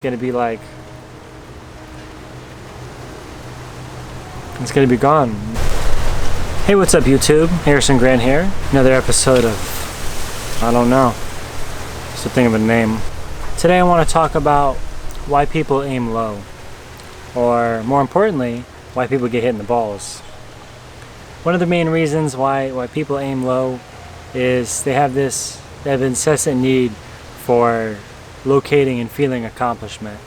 gonna be like, it's gonna be gone. Hey, what's up YouTube? Harrison Grant here. Another episode of, I don't know, just to think of a name. Today I want to talk about why people aim low. Or more importantly, why people get hit in the balls. One of the main reasons why people aim low is they have incessant need for locating and feeling accomplishment.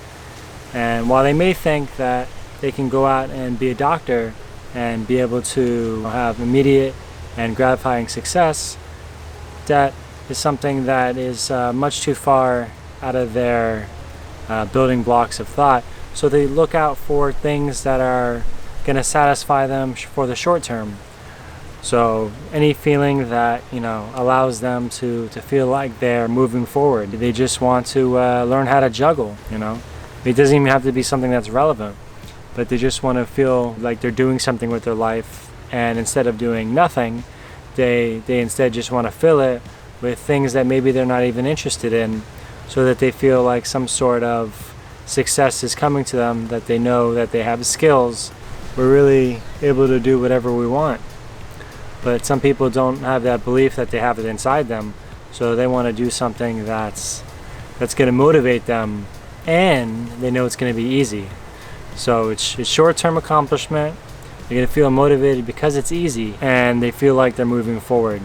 And while they may think that they can go out and be a doctor and be able to have immediate and gratifying success, that is something that is much too far out of their building blocks of thought. So they look out for things that are going to satisfy them for the short term. So any feeling that allows them to feel like they're moving forward. They just want to learn how to juggle. It doesn't even have to be something that's relevant, but they just want to feel like they're doing something with their life, and instead of doing nothing, they instead just want to fill it with things that maybe they're not even interested in, so that they feel like some sort of success is coming to them, that they know that they have skills. We're really able to do whatever we want. But some people don't have that belief that they have it inside them, so they want to do something that's going to motivate them, and they know it's going to be easy. So it's short-term accomplishment. They're going to feel motivated because it's easy, and they feel like they're moving forward.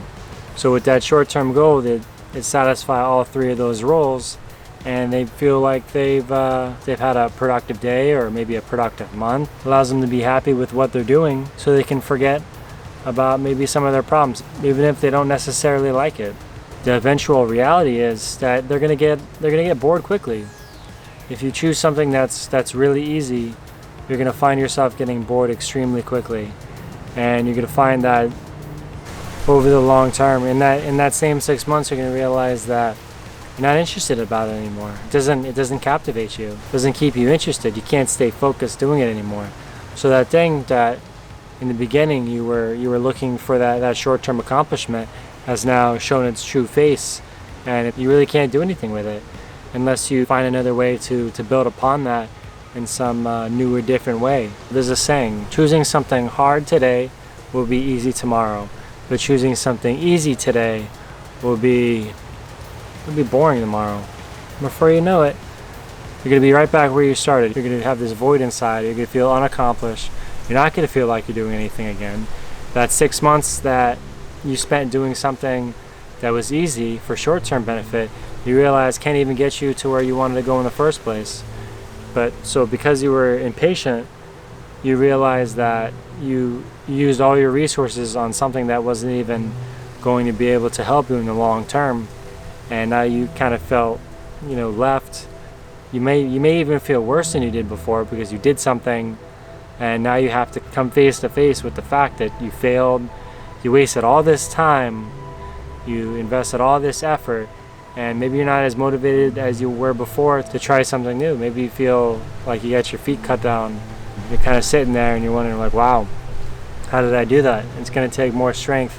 So with that short-term goal, it satisfies all three of those roles, and they feel like they've had a productive day or maybe a productive month. It allows them to be happy with what they're doing, so they can forget about maybe some of their problems, even if they don't necessarily like it. The eventual reality is that they're gonna get bored quickly. If you choose something that's really easy, you're gonna find yourself getting bored extremely quickly, and you're gonna find that over the long term, in that same 6 months, you're gonna realize that you're not interested about it anymore. It doesn't captivate you. It doesn't keep you interested. You can't stay focused doing it anymore. So that thing that in the beginning you were looking for, that short-term accomplishment, has now shown its true face, and you really can't do anything with it unless you find another way to build upon that in some new or different way. There's a saying, choosing something hard today will be easy tomorrow, but choosing something easy today will be boring tomorrow. Before you know it, you're going to be right back where you started. You're going to have this void inside. You're going to feel unaccomplished. You're not going to feel like you're doing anything again. That 6 months that you spent doing something that was easy for short-term benefit, you realize can't even get you to where you wanted to go in the first place. But so because you were impatient, you realize that you used all your resources on something that wasn't even going to be able to help you in the long term, and now you kind of felt left. You may even feel worse than you did before, because you did something and now you have to come face to face with the fact that you failed. You wasted all this time, you invested all this effort, and maybe you're not as motivated as you were before to try something new. Maybe you feel like you got your feet cut down. You're kind of sitting there and you're wondering, like, wow, how did I do that? It's going to take more strength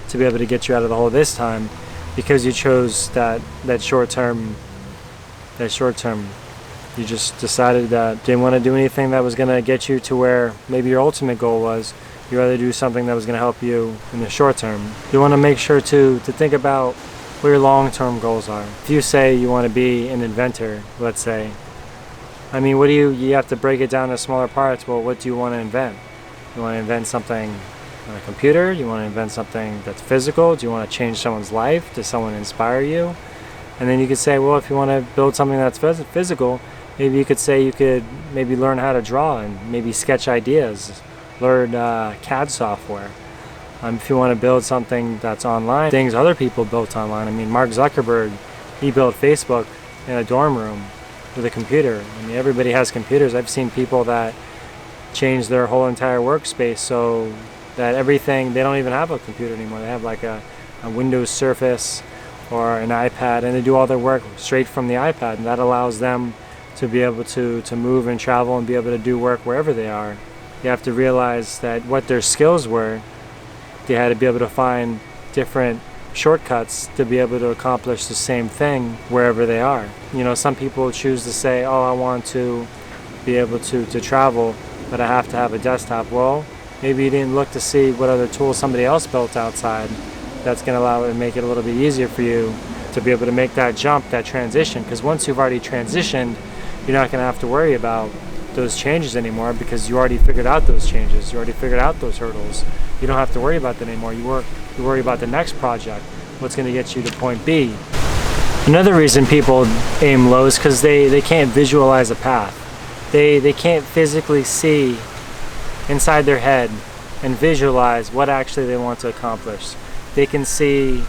to be able to get you out of the hole this time, because you chose that short term. You just decided that you didn't want to do anything that was going to get you to where maybe your ultimate goal was. You'd rather do something that was going to help you in the short term. You want to make sure to think about what your long-term goals are. If you say you want to be an inventor, let's say, I mean, you have to break it down to smaller parts. Well, what do you want to invent? You want to invent something on a computer? You want to invent something that's physical? Do you want to change someone's life? Does someone inspire you? And then you could say, well, if you want to build something that's physical, maybe you could say you could maybe learn how to draw and maybe sketch ideas, learn CAD software. If you want to build something that's online, things other people built online. I mean, Mark Zuckerberg, he built Facebook in a dorm room with a computer. I mean, everybody has computers. I've seen people that change their whole entire workspace so that everything, they don't even have a computer anymore. They have like a Windows Surface or an iPad, and they do all their work straight from the iPad, and that allows them to be able to move and travel and be able to do work wherever they are. You have to realize that what their skills were, they had to be able to find different shortcuts to be able to accomplish the same thing wherever they are. Some people choose to say, oh, I want to be able to travel, but I have to have a desktop. Well, maybe you didn't look to see what other tools somebody else built outside that's going to allow it and make it a little bit easier for you to be able to make that jump, that transition. Because once you've already transitioned, you're not going to have to worry about those changes anymore, because you already figured out those changes. You already figured out those hurdles. You don't have to worry about that anymore. You worry about the next project, what's going to get you to point B. Another reason people aim low is because they can't visualize a path. They can't physically see inside their head and visualize what actually they want to accomplish. They can see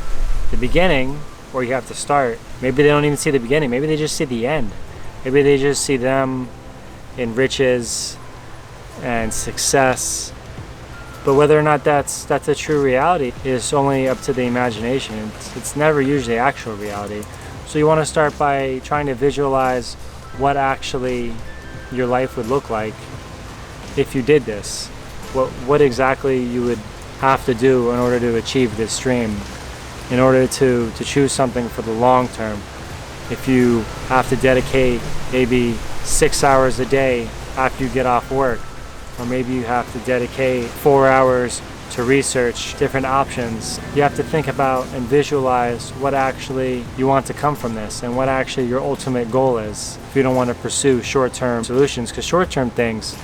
the beginning, where you have to start. Maybe they don't even see the beginning. Maybe they just see the end. Maybe they just see them in riches and success. But whether or not that's a true reality is only up to the imagination. It's never usually actual reality. So you want to start by trying to visualize what actually your life would look like if you did this. What exactly you would have to do in order to achieve this dream, in order to choose something for the long term. If you have to dedicate maybe 6 hours a day after you get off work, or maybe you have to dedicate 4 hours to research different options, you have to think about and visualize what actually you want to come from this and what actually your ultimate goal is. If you don't want to pursue short-term solutions, because short-term things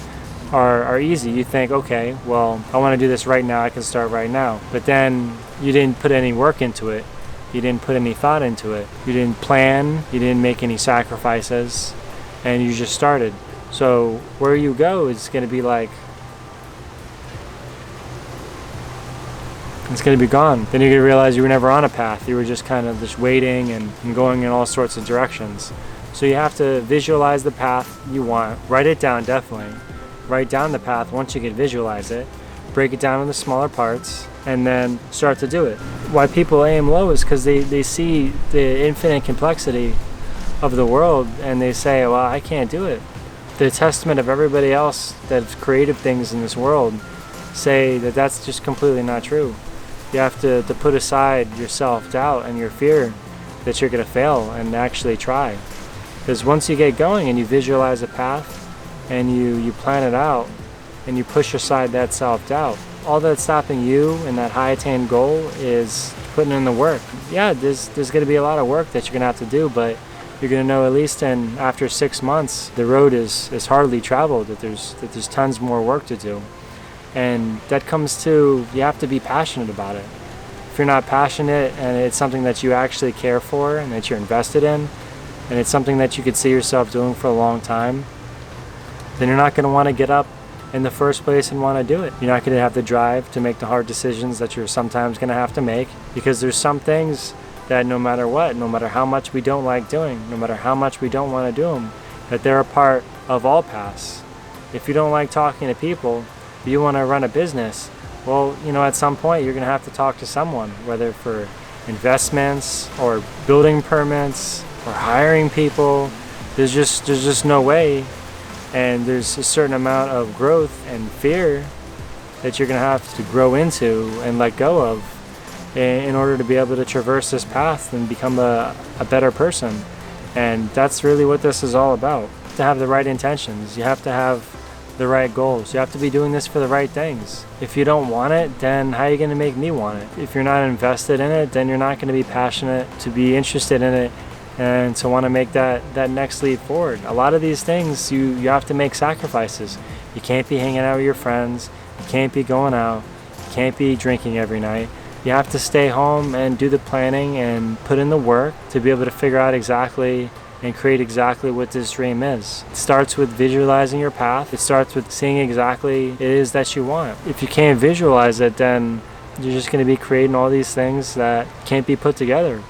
are easy. You think, okay, well, I want to do this right now, I can start right now. But then you didn't put any work into it. You didn't put any thought into it. You didn't plan, you didn't make any sacrifices, and you just started. So where you go is going to be like, it's going to be gone. Then you're going to realize you were never on a path. You were just kind of just waiting and going in all sorts of directions. So you have to visualize the path you want. Write it down, definitely. Write down the path once you can visualize it. Break it down into smaller parts and then start to do it. Why people aim low is because they see the infinite complexity of the world and they say, well, I can't do it. The testament of everybody else that's creative things in this world say that that's just completely not true. You have to put aside your self-doubt and your fear that you're going to fail and actually try. Because once you get going and you visualize a path and you plan it out and you push aside that self-doubt, all that's stopping you and that high attained goal is putting in the work. Yeah, there's going to be a lot of work that you're going to have to do, but you're going to know at least after 6 months the road is hardly traveled, that there's tons more work to do. And that comes to, you have to be passionate about it. If you're not passionate and it's something that you actually care for and that you're invested in, and it's something that you could see yourself doing for a long time, then you're not going to want to get up in the first place and want to do it. You're not going to have the drive to make the hard decisions that you're sometimes going to have to make, because there's some things that no matter what, no matter how much we don't like doing, no matter how much we don't want to do them, that they're a part of all paths. If you don't like talking to people, you want to run a business, well, at some point you're going to have to talk to someone, whether for investments or building permits or hiring people. There's just no way, and there's a certain amount of growth and fear that you're going to have to grow into and let go of in order to be able to traverse this path and become a better person. And that's really what this is all about. To have the right intentions, you have to have the right goals. You have to be doing this for the right things. If you don't want it, then how are you going to make me want it? If you're not invested in it, then you're not going to be passionate to be interested in it and to want to make that next leap forward. A lot of these things, you have to make sacrifices. You can't be hanging out with your friends. You can't be going out. You can't be drinking every night. You have to stay home and do the planning and put in the work to be able to figure out exactly and create exactly what this dream is. It starts with visualizing your path. It starts with seeing exactly it is that you want. If you can't visualize it, then you're just going to be creating all these things that can't be put together,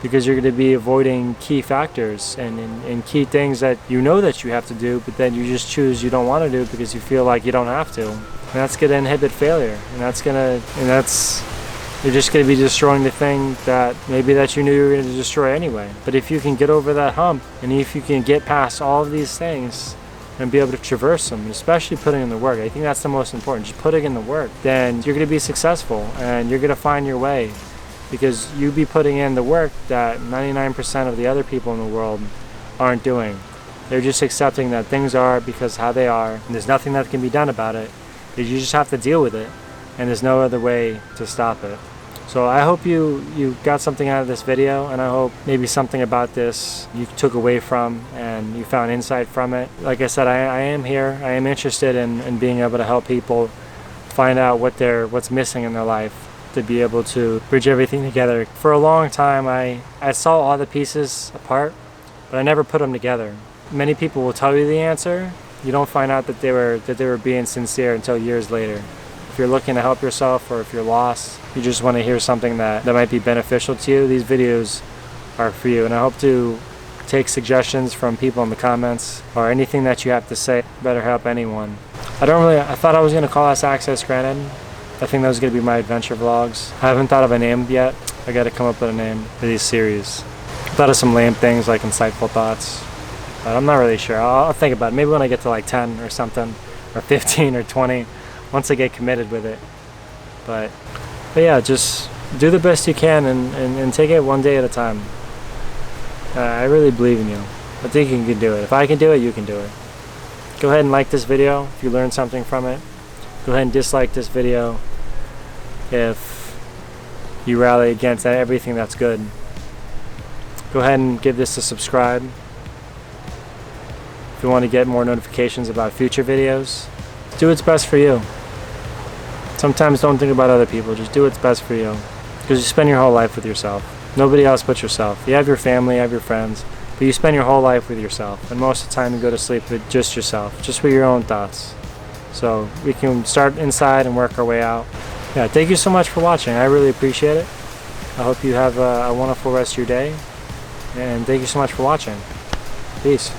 because you're going to be avoiding key factors and key things that you know that you have to do, but then you just choose you don't want to do because you feel like you don't have to. And that's going to inhibit failure. You're just going to be destroying the thing that maybe that you knew you were going to destroy anyway. But if you can get over that hump, and if you can get past all of these things and be able to traverse them, and especially putting in the work, I think that's the most important, just putting in the work, then you're going to be successful and you're going to find your way. because you be putting in the work that 99% of the other people in the world aren't doing. They're just accepting that things are because how they are, and there's nothing that can be done about it. You just have to deal with it, and there's no other way to stop it. So I hope you got something out of this video, and I hope maybe something about this you took away from and you found insight from it. Like I said, I am here. I am interested in being able to help people find out what's missing in their life, to be able to bridge everything together. For a long time, I saw all the pieces apart, but I never put them together. Many people will tell you the answer. You don't find out that they were being sincere until years later. If you're looking to help yourself, or if you're lost, you just want to hear something that might be beneficial to you, these videos are for you. And I hope to take suggestions from people in the comments, or anything that you have to say better help anyone. I thought I was going to call this Access Granted. I think that was going to be my adventure vlogs. I haven't thought of a name yet. I got to come up with a name for these series. I thought of some lame things like insightful thoughts, but I'm not really sure. I'll think about it. Maybe when I get to like 10 or something, or 15 or 20, once I get committed with it. But yeah, just do the best you can and take it one day at a time. I really believe in you. I think you can do it. If I can do it, you can do it. Go ahead and like this video if you learned something from it. Go ahead and dislike this video if you rally against everything that's good. Go ahead and give this a subscribe if you want to get more notifications about future videos. Do what's best for you. Sometimes don't think about other people, just do what's best for you, because you spend your whole life with yourself. Nobody else but yourself. You have your family, you have your friends, but you spend your whole life with yourself, and most of the time you go to sleep with just yourself, just with your own thoughts. So we can start inside and work our way out. Yeah, thank you so much for watching. I really appreciate it. I hope you have a wonderful rest of your day, and thank you so much for watching. Peace.